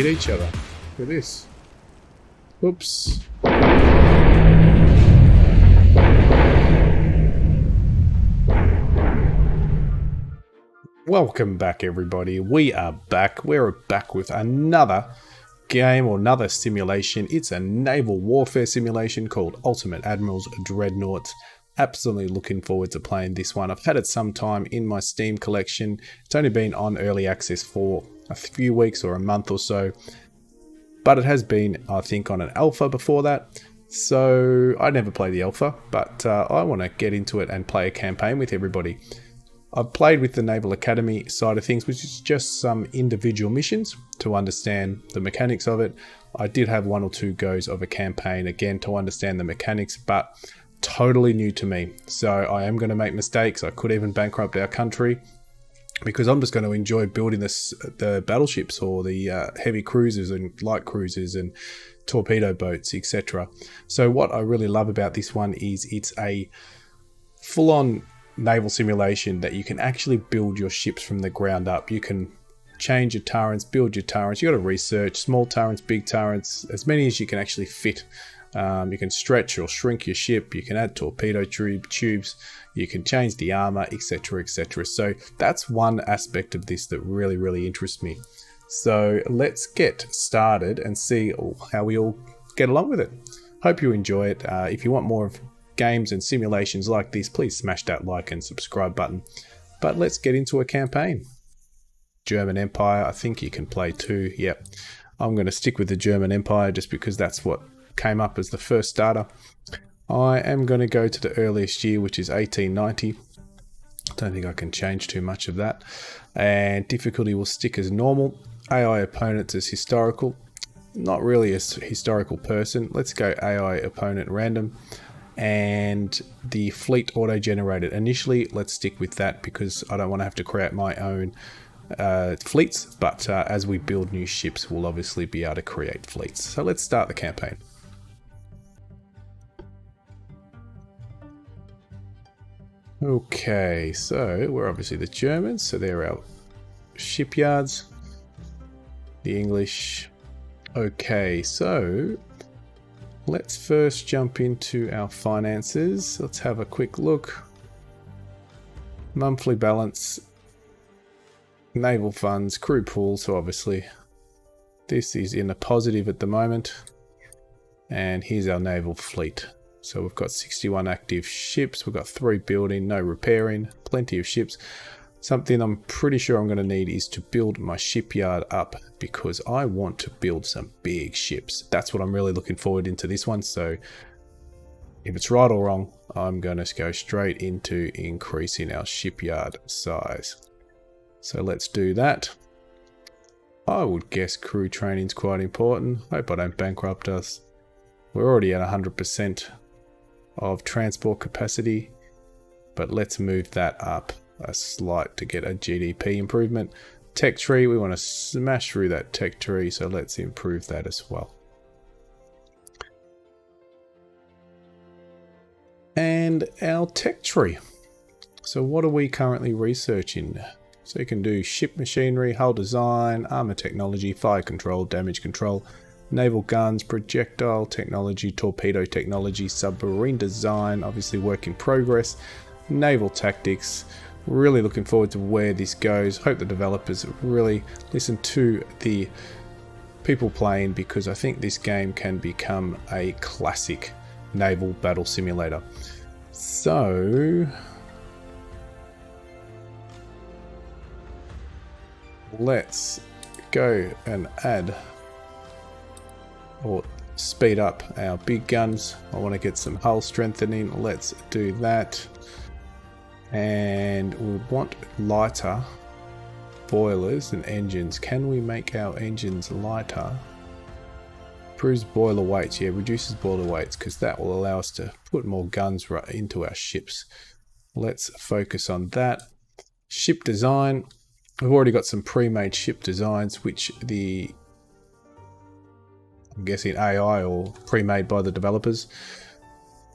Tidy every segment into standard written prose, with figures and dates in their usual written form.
hit each other. Look at this. Oops. Welcome back, everybody. We are back. We're back with another game or another simulation. It's a naval warfare simulation called Ultimate Admiral's Dreadnoughts. Absolutely looking forward to playing this one. I've had it some time in my Steam collection. It's only been on early access for a few weeks or a month or so, but it has been, I think, on an alpha before that. So I never played the alpha, but I want to get into it and play a campaign with everybody. I've played with the Naval Academy side of things, which is just some individual missions to understand the mechanics of it. I did have one or two goes of a campaign, again, to understand the mechanics, but totally new to me. So I am going to make mistakes. I could even bankrupt our country because I'm just going to enjoy building the battleships or the heavy cruisers and light cruisers and torpedo boats, etc. So what I really love about this one is it's a full-on naval simulation that you can actually build your ships from the ground up. You can change your turrets, build your turrets. You got to research small turrets, big turrets, as many as you can actually fit. You can stretch or shrink your ship. You can add torpedo tubes. You can change the armor, etc., etc. So that's one aspect of this that really, really interests me. So let's get started and see how we all get along with it. Hope you enjoy it. If you want more of games and simulations like this, please smash that like and subscribe button. But let's get into a campaign. German Empire, I think you can play too. Yep. I'm going to stick with the German Empire just because that's what came up as the first starter. I am going to go to the earliest year, which is 1890. Don't think I can change too much of that. And difficulty will stick as normal. AI opponents as historical. Not really a historical person. Let's go AI opponent random. And the fleet auto-generated. Initially, let's stick with that because I don't want to have to create my own fleets. But as we build new ships, we'll obviously be able to create fleets. So let's start the campaign. Okay, so we're obviously the Germans, so they're our shipyards. The English. Okay, so let's first jump into our finances. Let's have a quick look. Monthly balance, naval funds, crew pool. So obviously this is in a positive at the moment. And here's our naval fleet. So we've got 61 active ships. We've got 3 building, no repairing, plenty of ships. Something I'm pretty sure I'm going to need is to build my shipyard up because I want to build some big ships. That's what I'm really looking forward into this one. So if it's right or wrong, I'm going to go straight into increasing our shipyard size. So let's do that. I would guess crew training is quite important. Hope I don't bankrupt us. We're already at 100% of transport capacity, but let's move that up a slight to get a GDP improvement. Tech tree, we want to smash through that tech tree, so let's improve that as well. And our tech tree. So what are we currently researching? So you can do ship machinery, hull design, armor technology, fire control, damage control, naval guns, projectile technology, torpedo technology, submarine design, obviously work in progress, naval tactics. Really looking forward to where this goes. Hope the developers really listen to the people playing because I think this game can become a classic naval battle simulator. So let's go and add or speed up our big guns. I want to get some hull strengthening. Let's do that. And we want lighter boilers and engines. Can we make our engines lighter? Improves boiler weights. Yeah, reduces boiler weights because that will allow us to put more guns right into our ships. Let's focus on that. Ship design. We've already got some pre-made ship designs, which I'm guessing AI or pre-made by the developers.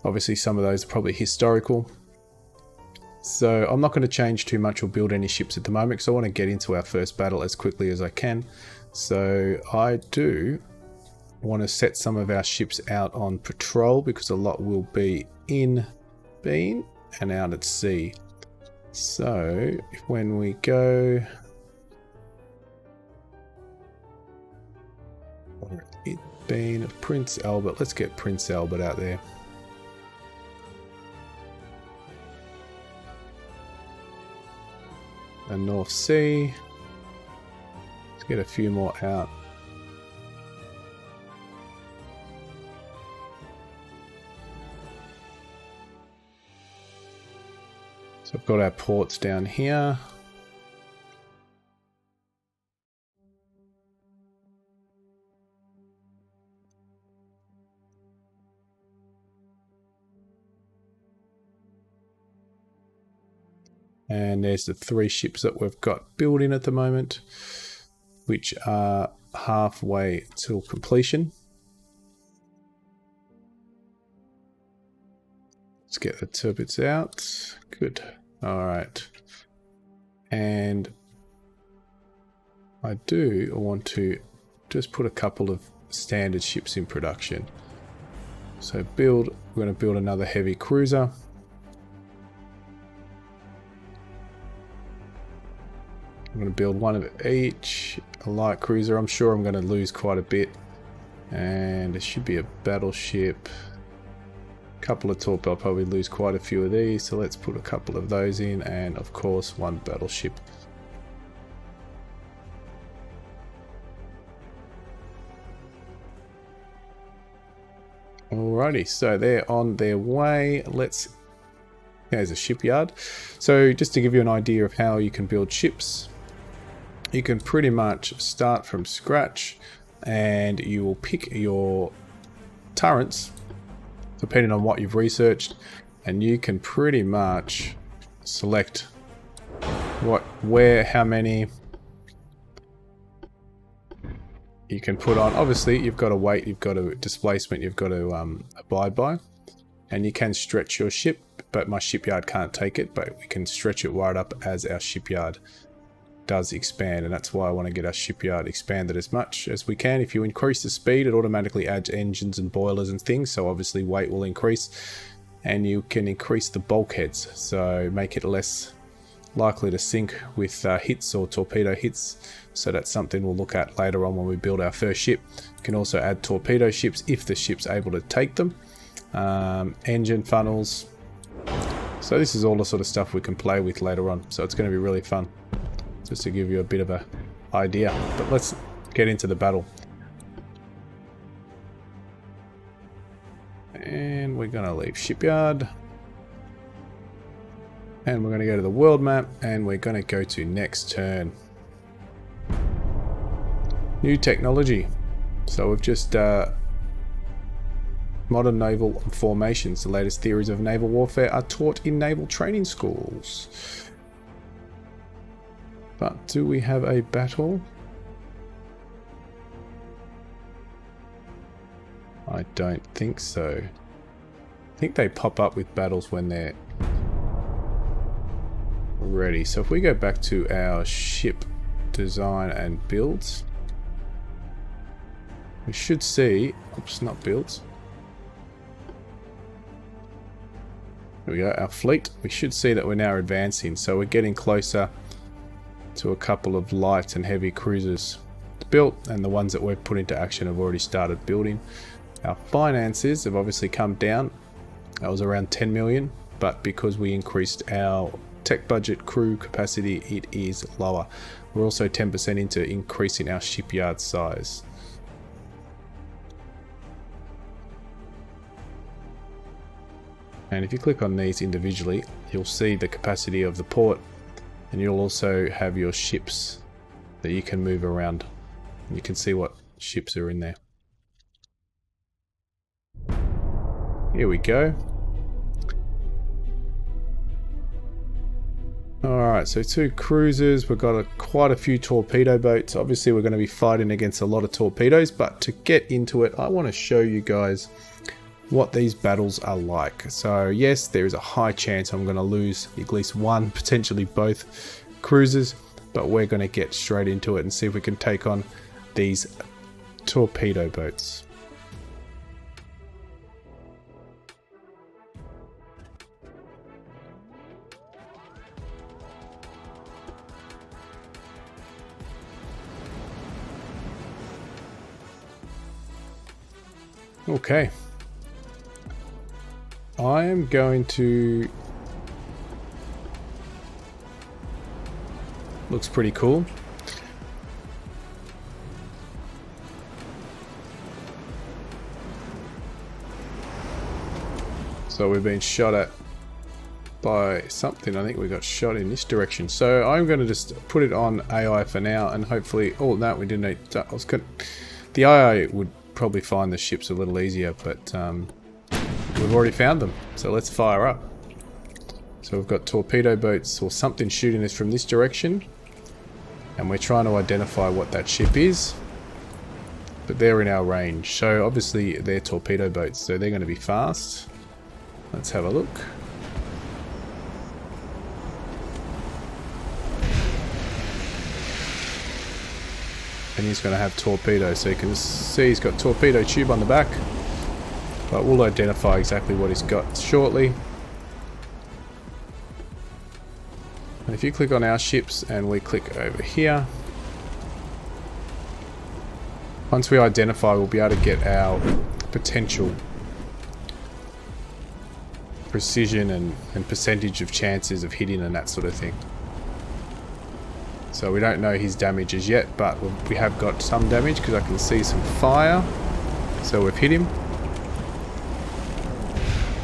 Obviously some of those are probably historical. So I'm not going to change too much or build any ships at the moment because I want to get into our first battle as quickly as I can. So I do want to set some of our ships out on patrol because a lot will be in beam and out at sea. So when we go... It being Prince Albert, let's get Prince Albert out there. The North Sea. Let's get a few more out. So I've got our ports down here. And there's the 3 ships that we've got building at the moment, which are halfway till completion. Let's get the turbines out. Good. Alright. And I do want to just put a couple of standard ships in production. So we're going to build another heavy cruiser. I'm going to build one of each. A light cruiser, I'm sure I'm going to lose quite a bit. And it should be a battleship. A couple of torpedoes, I'll probably lose quite a few of these. So let's put a couple of those in. And of course, one battleship. Alrighty, so they're on their way. There's a shipyard. So just to give you an idea of how you can build ships. You can pretty much start from scratch and you will pick your turrets depending on what you've researched, and you can pretty much select how many you can put on. Obviously you've got a weight, you've got a displacement you've got to abide by, and you can stretch your ship, but my shipyard can't take it, but we can stretch it right up as our shipyard does expand, and that's why I want to get our shipyard expanded as much as we can. If you increase the speed, it automatically adds engines and boilers and things, so obviously weight will increase, and you can increase the bulkheads, so make it less likely to sink with hits or torpedo hits. So that's something we'll look at later on when we build our first ship. You can also add torpedo ships if the ship's able to take them. Engine funnels. So this is all the sort of stuff we can play with later on, so it's going to be really fun. Just to give you a bit of an idea. But let's get into the battle. And we're going to leave shipyard. And we're going to go to the world map. And we're going to go to next turn. New technology. So we've just... modern naval formations. The latest theories of naval warfare are taught in naval training schools. But do we have a battle? I don't think so. I think they pop up with battles when they're ready. So if we go back to our ship design and builds, we should see, oops, not builds. There we go, our fleet. We should see that we're now advancing. So we're getting closer to a couple of light and heavy cruisers built, and the ones that we've put into action have already started building. Our finances have obviously come down. That was around 10 million, but because we increased our tech budget, crew capacity, it is lower. We're also 10% into increasing our shipyard size. And if you click on these individually, you'll see the capacity of the port, and you'll also have your ships that you can move around. You can see what ships are in there. Here we go. Alright, so 2 cruisers. We've got quite a few torpedo boats. Obviously we're going to be fighting against a lot of torpedoes, but to get into it, I want to show you guys what these battles are like. So yes, there is a high chance I'm going to lose at least one, potentially both cruisers, but we're going to get straight into it and see if we can take on these torpedo boats. Okay. I am going to... Looks pretty cool. So we've been shot at by something. I think we got shot in this direction. So I'm going to just put it on AI for now, and hopefully... Oh, no, we didn't need... I was good. The AI would probably find the ships a little easier, but we've already found them. So let's fire up. So we've got torpedo boats or something shooting us from this direction, and we're trying to identify what that ship is, but they're in our range. So obviously they're torpedo boats, so they're going to be fast. Let's have a look. And he's going to have torpedoes, so you can see he's got torpedo tube on the back, but we'll identify exactly what he's got shortly. And if you click on our ships and we click over here, once we identify, we'll be able to get our potential precision and percentage of chances of hitting and that sort of thing. So we don't know his damages yet, but we have got some damage because I can see some fire. So we've hit him.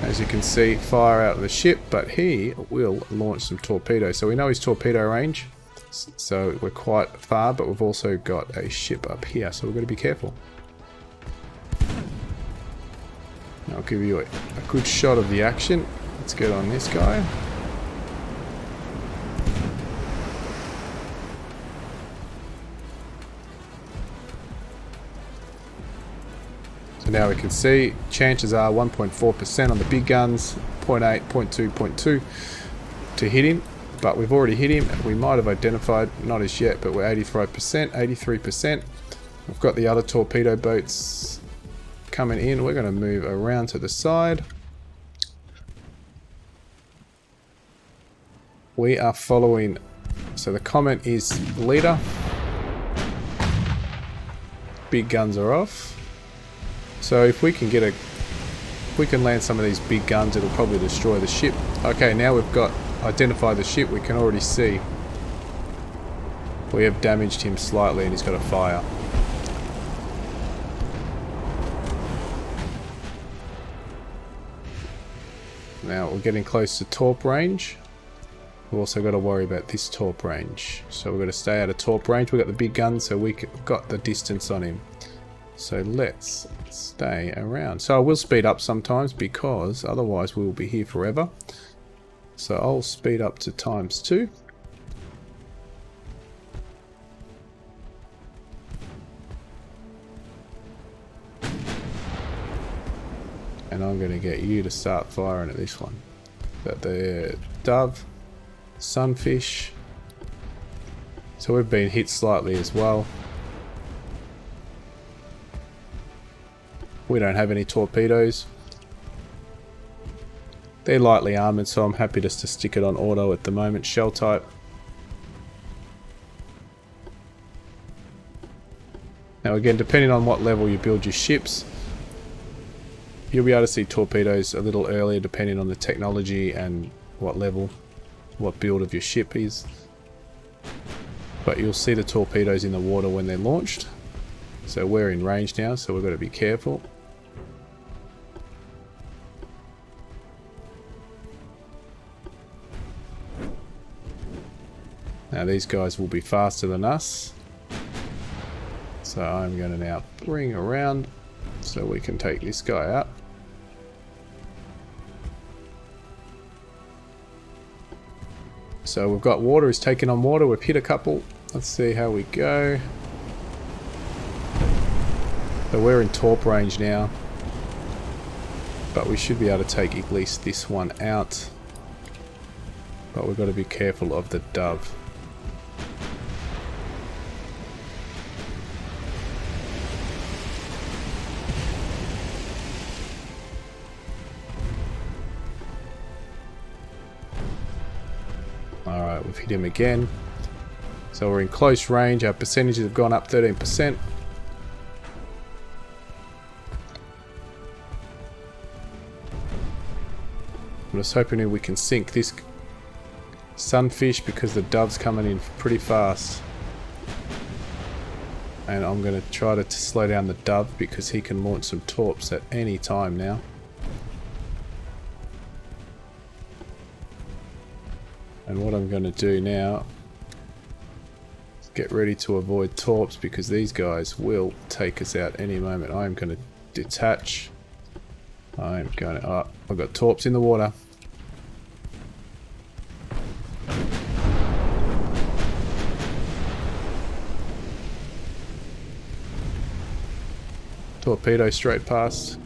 As you can see, fire out of the ship, but he will launch some torpedoes. So we know his torpedo range, so we're quite far, but we've also got a ship up here, so we've got to be careful. I'll give you a good shot of the action. Let's get on this guy. So now we can see chances are 1.4% on the big guns, 0.8, 0.2, 0.2 to hit him, but we've already hit him. We might have identified, not as yet, but we're 85%, 83%. We've got the other torpedo boats coming in. We're going to move around to the side. We are following, so the comment is leader. Big guns are off. So if we can get if we can land some of these big guns, it'll probably destroy the ship. Okay, now we've got identified the ship. We can already see we have damaged him slightly, and he's got a fire. Now we're getting close to torp range. We've also got to worry about this torp range. So we've got to stay out of torp range. We've got the big guns, so we've got the distance on him. So let's stay around. So I will speed up sometimes because otherwise we will be here forever. So I'll speed up to ×2. And I'm going to get you to start firing at this one. Got the dove, sunfish. So we've been hit slightly as well. We don't have any torpedoes. They're lightly armoured, so I'm happy just to stick it on auto at the moment, shell type. Now again, depending on what level you build your ships, you'll be able to see torpedoes a little earlier depending on the technology and what level, what build of your ship is. But you'll see the torpedoes in the water when they're launched. So we're in range now, so we've got to be careful. Now these guys will be faster than us. So I'm going to now bring around so we can take this guy out. So we've got water, he's taken on water, we've hit a couple. Let's see how we go. So we're in torp range now. But we should be able to take at least this one out. But we've got to be careful of the dove. Alright, we've hit him again. So we're in close range. Our percentages have gone up 13%. I'm just hoping we can sink this sunfish because the dove's coming in pretty fast. And I'm going to try to slow down the dove because he can launch some torps at any time now. And what I'm going to do now is get ready to avoid torps because these guys will take us out any moment. I'm going to detach. I'm going to... Oh, I've got torps in the water. Torpedo straight past.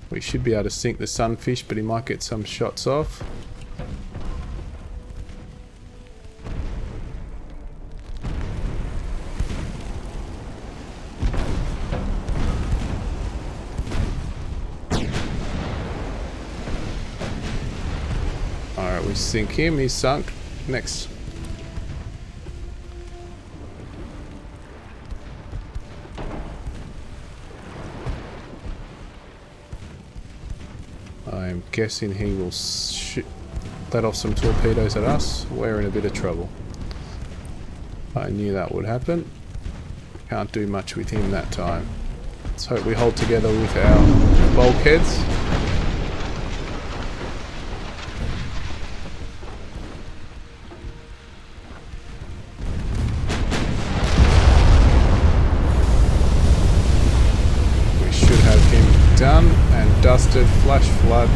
We should be able to sink the sunfish, but he might get some shots off. Alright, we sink him, he's sunk. Next. I'm guessing he will let off some torpedoes at us. We're in a bit of trouble. I knew that would happen. Can't do much with him that time. Let's hope we hold together with our bulkheads. We should have him done and dusted. Flash flood.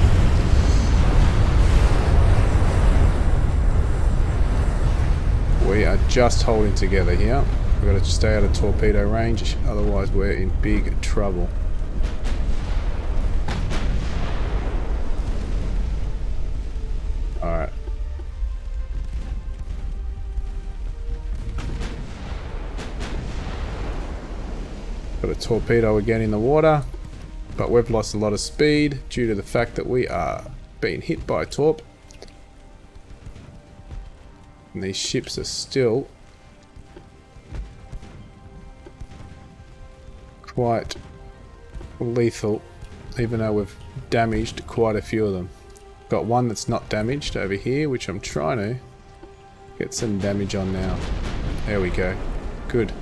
We are just holding together here. We've got to stay out of torpedo range, otherwise we're in big trouble. Alright. Got a torpedo again in the water, but we've lost a lot of speed due to the fact that we are being hit by a torp. And these ships are still quite lethal, even though we've damaged quite a few of them. Got one that's not damaged over here, which I'm trying to get some damage on now. There we go. Good.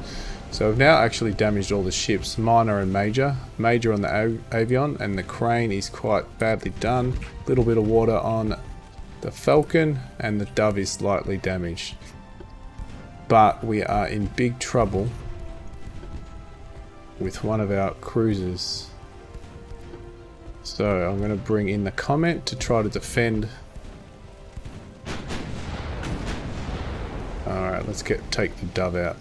So we've now actually damaged all the ships, minor and major. Major on the Avion, and the crane is quite badly done. Little bit of water on the Falcon, and the Dove is slightly damaged. But we are in big trouble with one of our cruisers. So I'm going to bring in the Comment to try to defend. Alright, let's take the Dove out.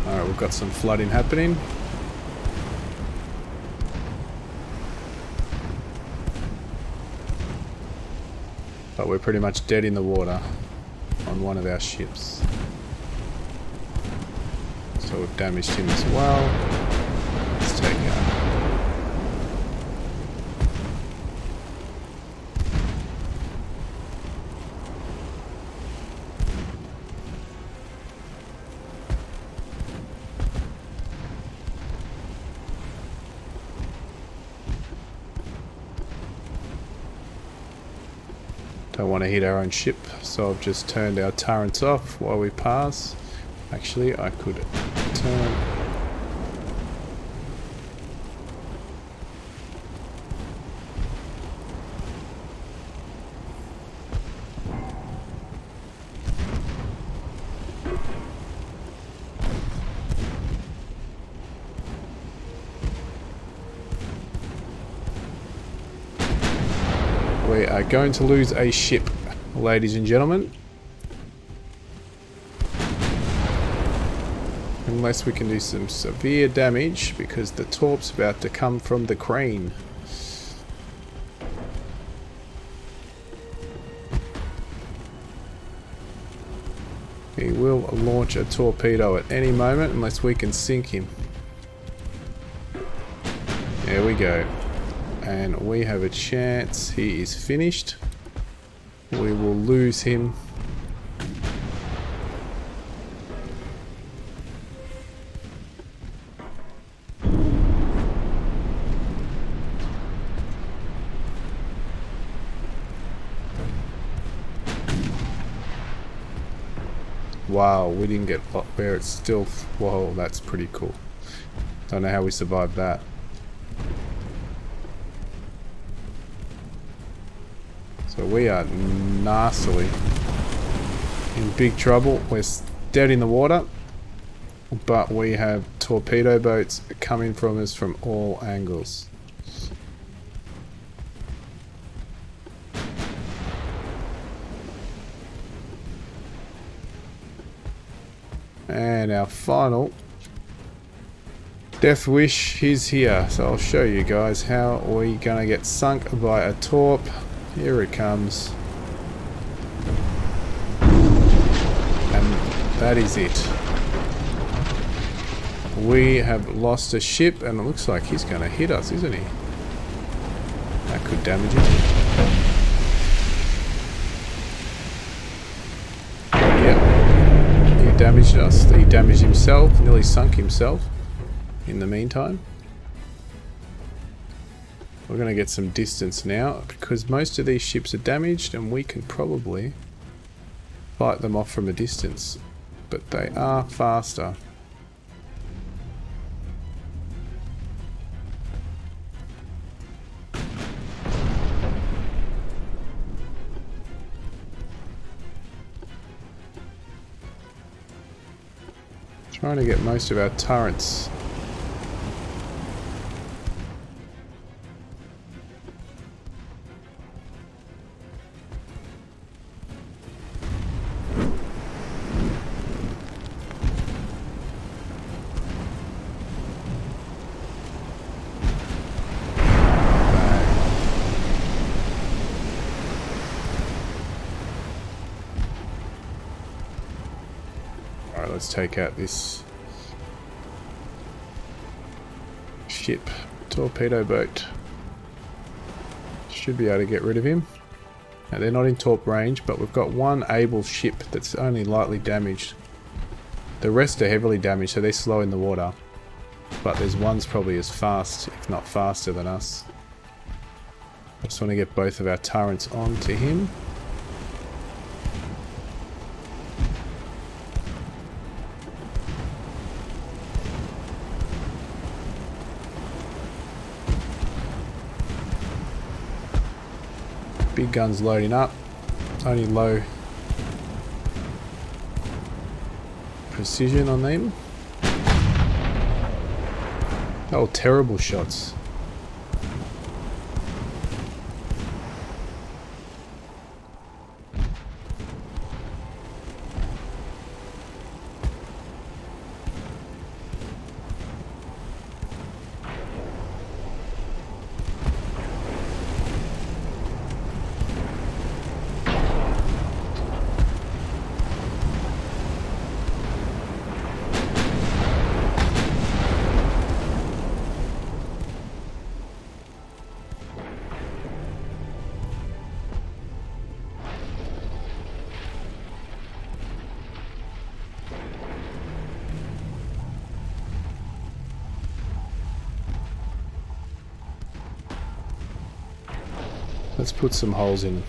Alright, we've got some flooding happening. But we're pretty much dead in the water on one of our ships. So we've damaged him as well. Let's take out. Don't want to hit our own ship, so I've just turned our turrets off while we pass. Actually, I could turn. We are going to lose a ship. ladies and gentlemen. Unless we can do some severe damage because the torp's about to come from the crane. He will launch a torpedo at any moment unless we can sink him. There we go. And we have a chance. He is finished. We will lose him. Wow, we didn't get where it's still. Whoa, that's pretty cool. Don't know how we survived that. So we are nastily in big trouble. We're dead in the water, but we have torpedo boats coming from us from all angles. And our final death wish is here. So I'll show you guys how we're gonna get sunk by a torp. Here it comes. And that is it. We have lost a ship and it looks like he's gonna hit us, isn't he? That could damage him. Damaged us. He damaged himself, nearly sunk himself in the meantime. We're going to get some distance now because most of these ships are damaged and we can probably fight them off from a distance, but they are faster. Trying to get most of our turrets. Alright, let's take out this ship. Torpedo boat. Should be able to get rid of him. Now they're not in torp range, but we've got one able ship that's only lightly damaged. The rest are heavily damaged, so they're slow in the water. But there's one's probably as fast, if not faster than us. I just want to get both of our turrets onto him. Big guns loading up, only low precision on them. Oh, terrible shots. Let's put some holes in.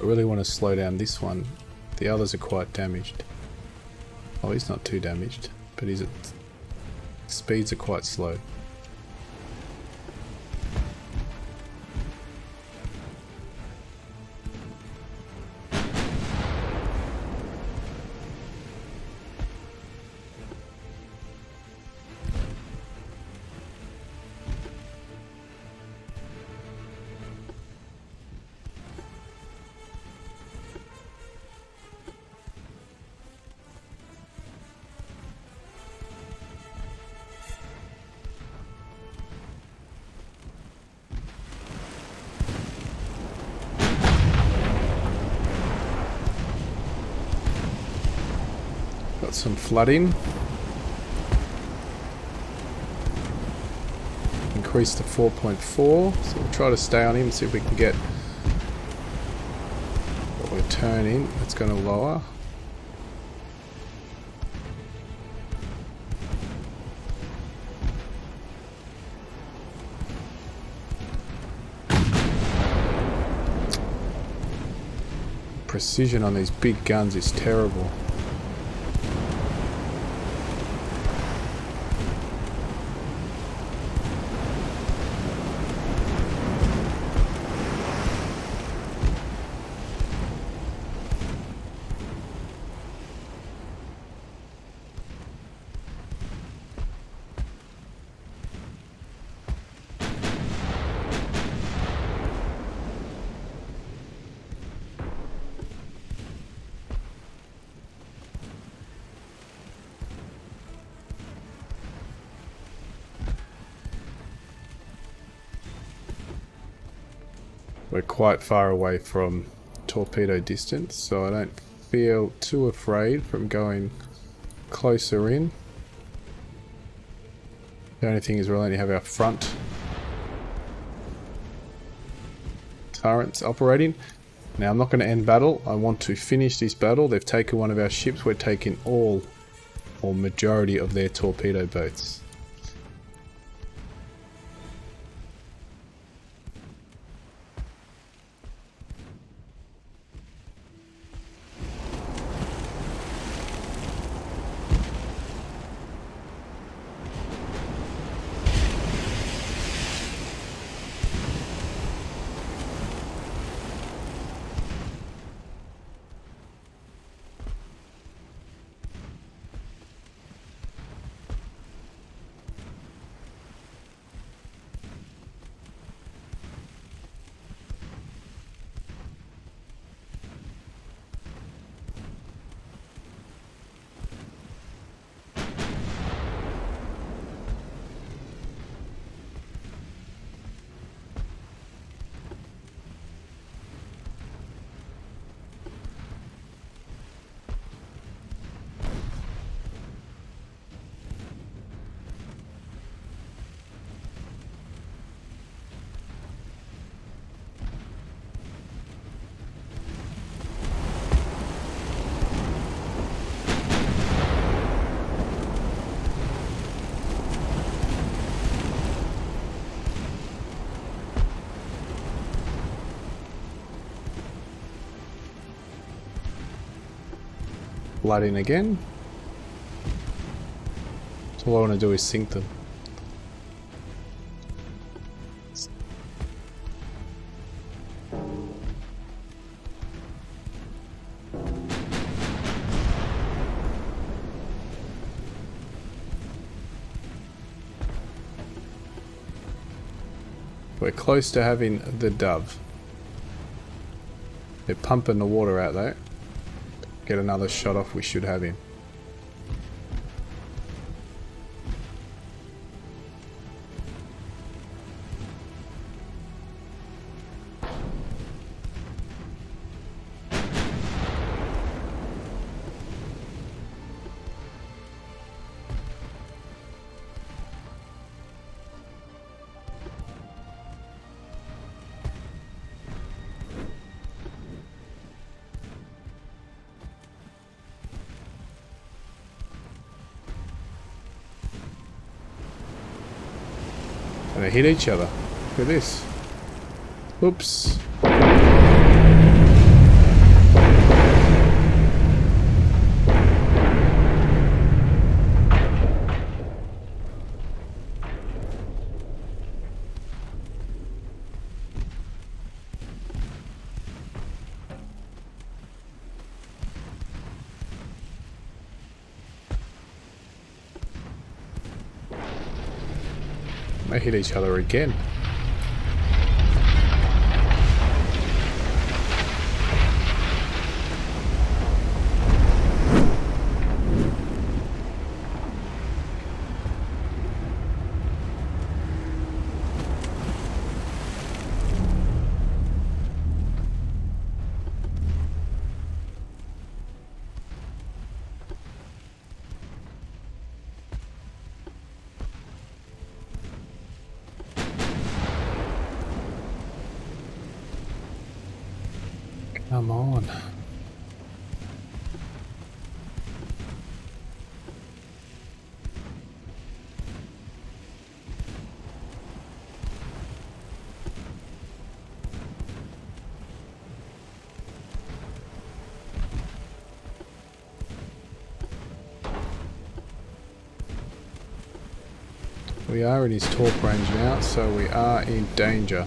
I really want to slow down this one. The others are quite damaged. Oh, he's not too damaged, but his speeds are quite slow. some flooding. Increase to 4.4, so we'll try to stay on him and see if we can get what we're turning. It's going to lower. Precision on these big guns is terrible. We're quite far away from torpedo distance, so I don't feel too afraid from going closer in. The only thing is we'll only have our front turrets operating. Now I'm not going to end battle. I want to finish this battle. They've taken one of our ships. We're taking all or majority of their torpedo boats. Flooding again. So all I want to do is sink them. We're close to having the dove. They're pumping the water out though. Get another shot off, we should have him. And they hit each other. Look at this. Oops. They hit each other again. Come on. We are in his torque range now, so we are in danger.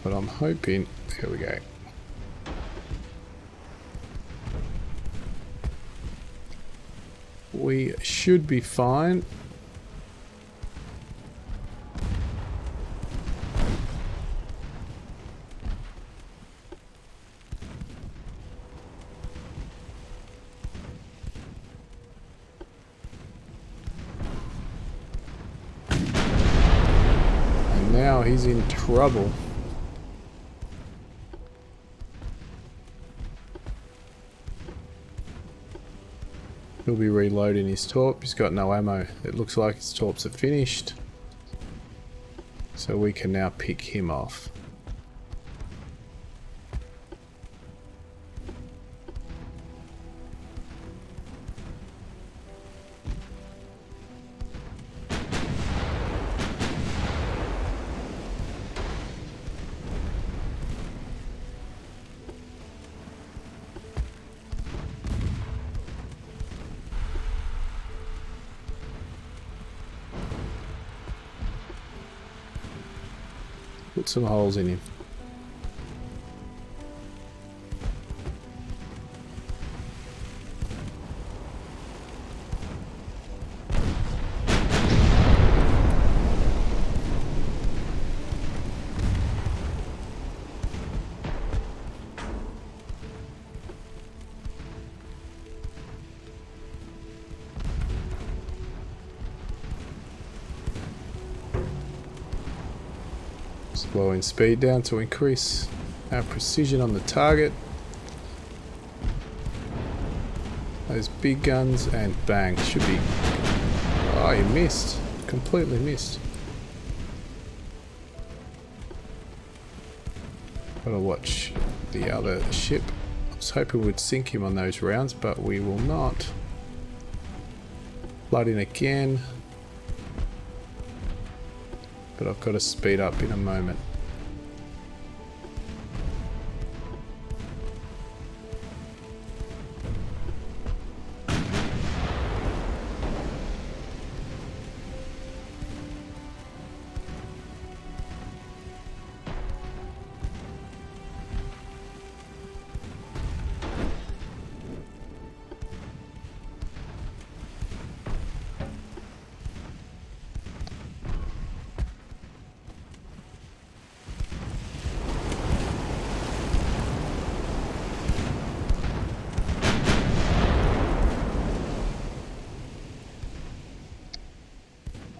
But I'm hoping... Here we go. We should be fine. And now he's in trouble. He'll be reloading his torp. He's got no ammo. It looks like his torps are finished. So we can now pick him off. Put some holes in him. Slowing speed down to increase our precision on the target. Those big guns and bang, should be... Oh, you missed. Completely missed. Gotta watch the other ship. I was hoping we'd sink him on those rounds, but we will not. Flooding again. But I've got to speed up in a moment.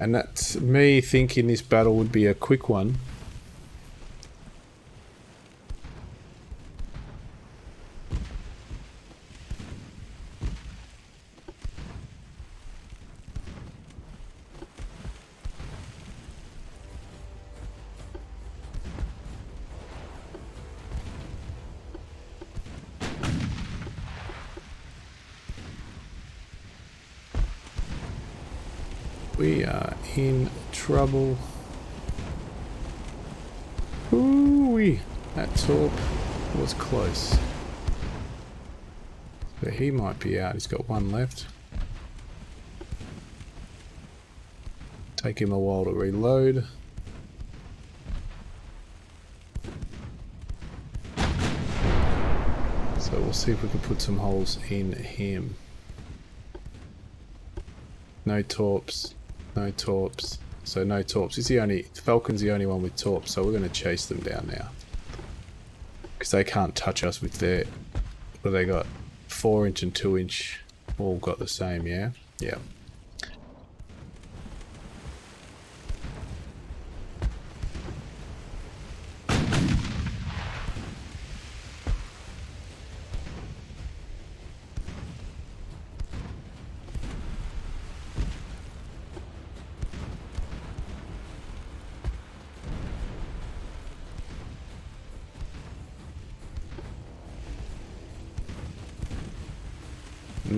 And that's me thinking this battle would be a quick one. We are in trouble. Ooh-wee. That torp was close. But he might be out. He's got one left. Take him a while to reload. So we'll see if we can put some holes in him. No torps. No torps. So no torps. He's the only... Falcon's the only one with torps, so we're going to chase them down now. Because they can't touch us with their... What they got? 4-inch and 2-inch. All got the same, yeah? Yeah.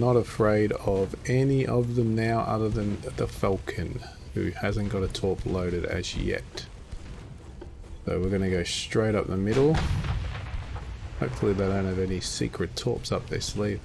not afraid of any of them now other than the Falcon, who hasn't got a torp loaded as yet. So we're going to go straight up the middle. Hopefully they don't have any secret torps up their sleeve.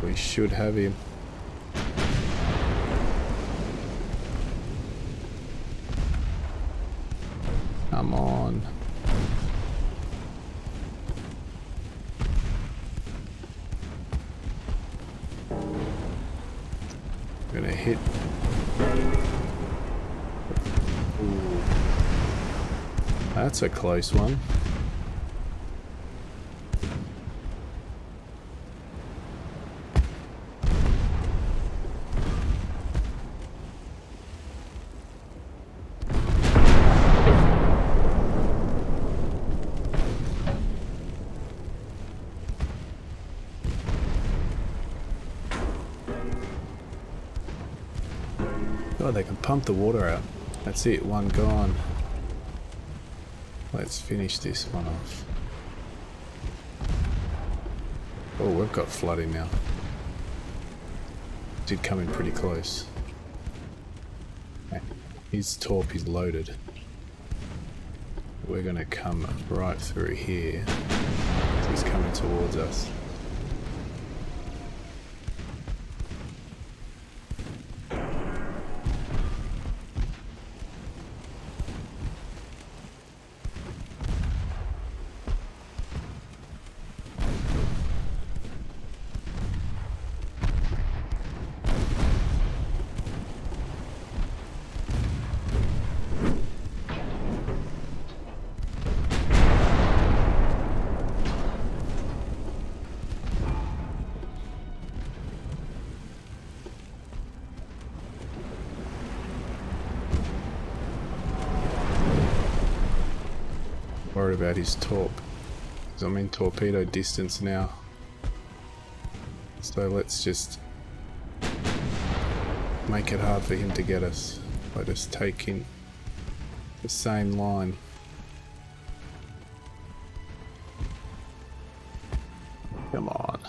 We should have him. Come on. Gonna hit. Ooh. That's a close one. Oh, they can pump the water out. That's it, one gone. Let's finish this one off. Oh, we've got flooding now. Did come in pretty close. His torp is loaded. We're gonna come right through here. He's coming towards us. Worried about his torp, because I'm in torpedo distance now, so let's just make it hard for him to get us. Let us take in the same line. Come on.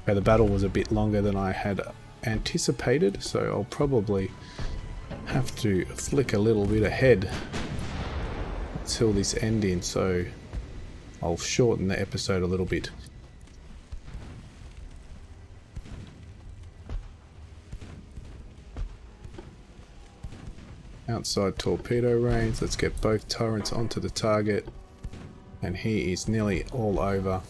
Okay, the battle was a bit longer than I had anticipated, so I'll probably have to flick a little bit ahead until this ending, so I'll shorten the episode a little bit. Outside torpedo range, let's get both turrets onto the target, and he is nearly all over.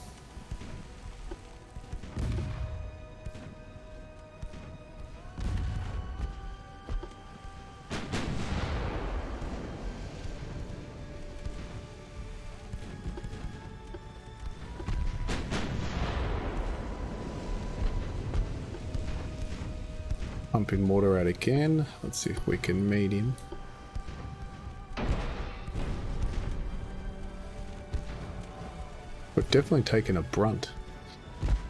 Pumping water out again. Let's see if we can meet him. We've definitely taken a brunt.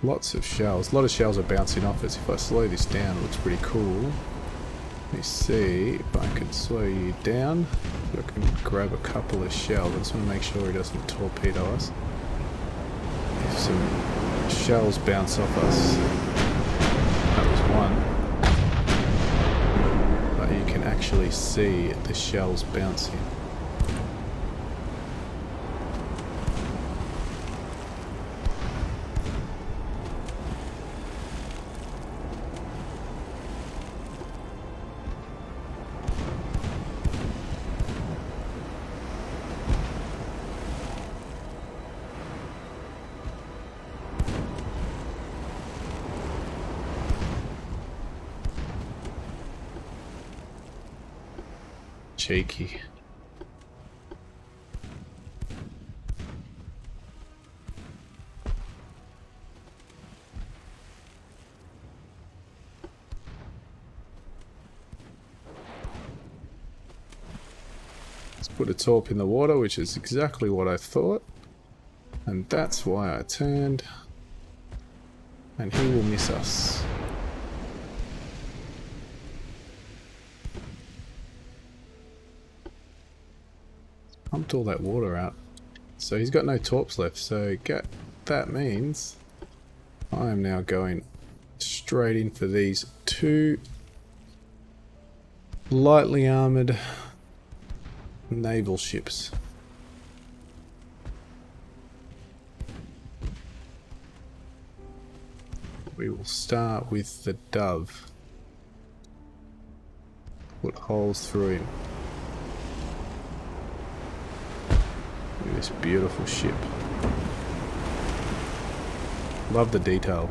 Lots of shells. A lot of shells are bouncing off us. If I slow this down, it looks pretty cool. Let me see if I can slow you down. I can grab a couple of shells. I just want to make sure he doesn't torpedo us. If some shells bounce off us, that was one. You can actually see the shells bouncing. cheeky. Let's put a torp in the water, which is exactly what I thought. And that's why I turned. And he will miss us. Pumped all that water out. So he's got no torps left. So that means I am now going straight in for these two lightly armoured naval ships. We will start with the Dove. Put holes through him. Look at this beautiful ship. Love the detail.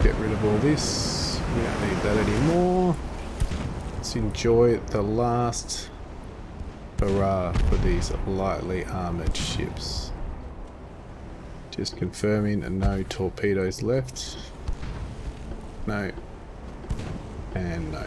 Get rid of all this. We don't need that anymore. Let's enjoy the last hurrah for these lightly armoured ships. Just confirming no torpedoes left. No. And no.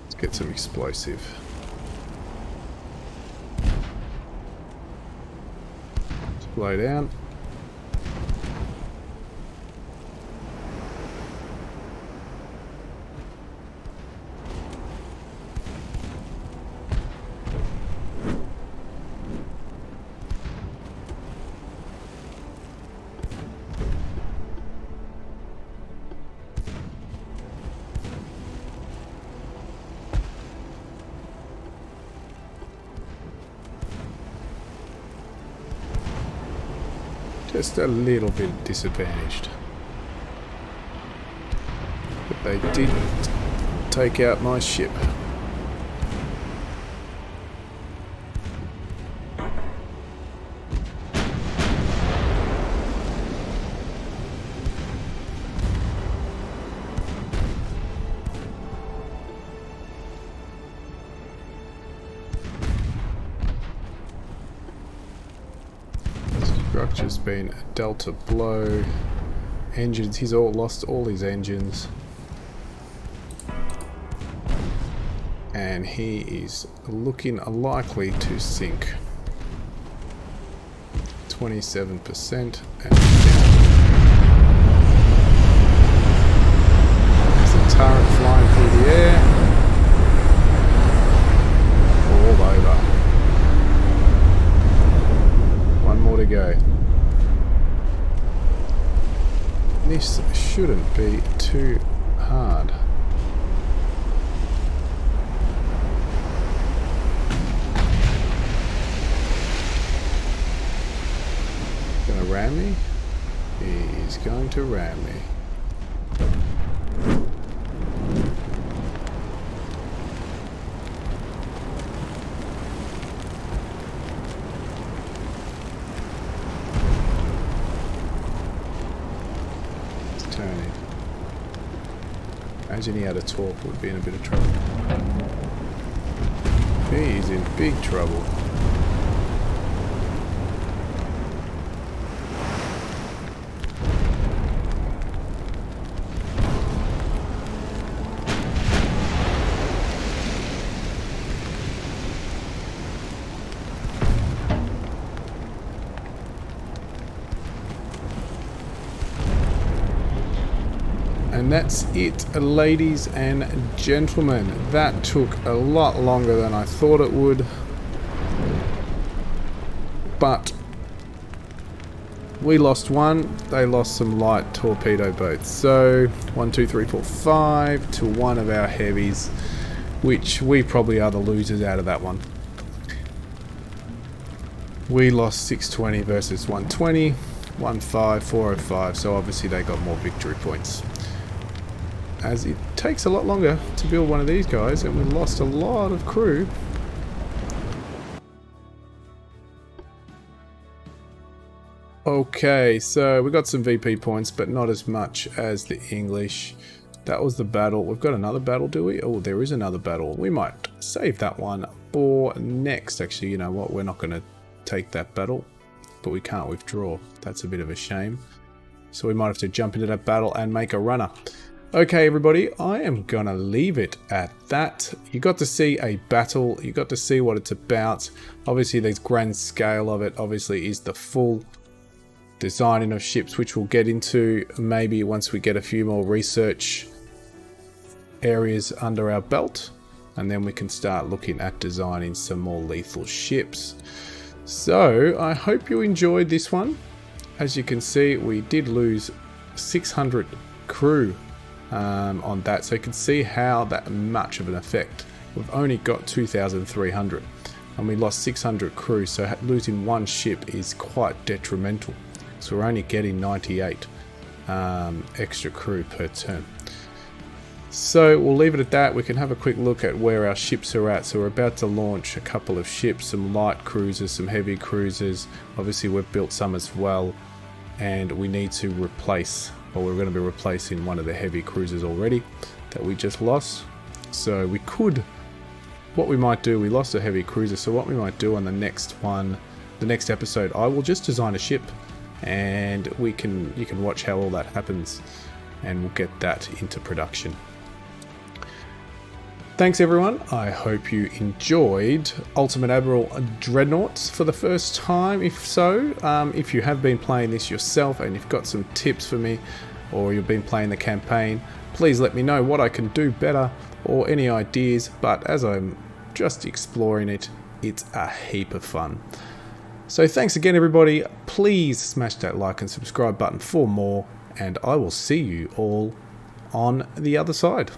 Let's get some explosive. Blow down. Just a little bit disadvantaged. But they did take out my ship. Structure's been dealt a blow. Engines, he's lost all his engines. And he is looking likely to sink. 27% and down. There's a turret flying through the air. All over. One more to go. This shouldn't be too hard. Gonna ram me? He's going to ram me. Imagine he had a torp, would be in a bit of trouble. He's in big trouble. And that's it, ladies and gentlemen. That took a lot longer than I thought it would. But we lost one, they lost some light torpedo boats. So 1, 2, 3, 4, 5 to one of our heavies, which we probably are the losers out of that one. We lost 620 versus 120, 1-5, 405, so obviously they got more victory points. as it takes a lot longer to build one of these guys, and we lost a lot of crew. Okay, so we got some VP points, but not as much as the English. That was the battle. We've got another battle, do we? Oh, there is another battle. We might save that one for next. Actually, you know what? We're not going to take that battle, but we can't withdraw. That's a bit of a shame. So we might have to jump into that battle and make a runner. Okay, everybody, I am going to leave it at that. You got to see a battle. You got to see what it's about. Obviously, the grand scale of it, obviously, is the full designing of ships, which we'll get into maybe once we get a few more research areas under our belt, and then we can start looking at designing some more lethal ships. So I hope you enjoyed this one. As you can see, we did lose 600 crew on that, so you can see how that much of an effect. We've only got 2,300 and we lost 600 crew, so losing one ship is quite detrimental. So we're only getting 98 extra crew per turn. So we'll leave it at that. We can have a quick look at where our ships are at. So we're about to launch a couple of ships, some light cruisers, some heavy cruisers. Obviously we've built some as well, and we need to replace, or we're going to be replacing one of the heavy cruisers already that we just lost. So we could, what we might do, we lost a heavy cruiser, so what we might do on the next one, the next episode, I will just design a ship, and you can watch how all that happens, and we'll get that into production. Thanks everyone, I hope you enjoyed Ultimate Admiral Dreadnoughts for the first time. If so, if you have been playing this yourself and you've got some tips for me, or you've been playing the campaign, please let me know what I can do better or any ideas. But as I'm just exploring it, it's a heap of fun. So thanks again everybody, please smash that like and subscribe button for more, and I will see you all on the other side.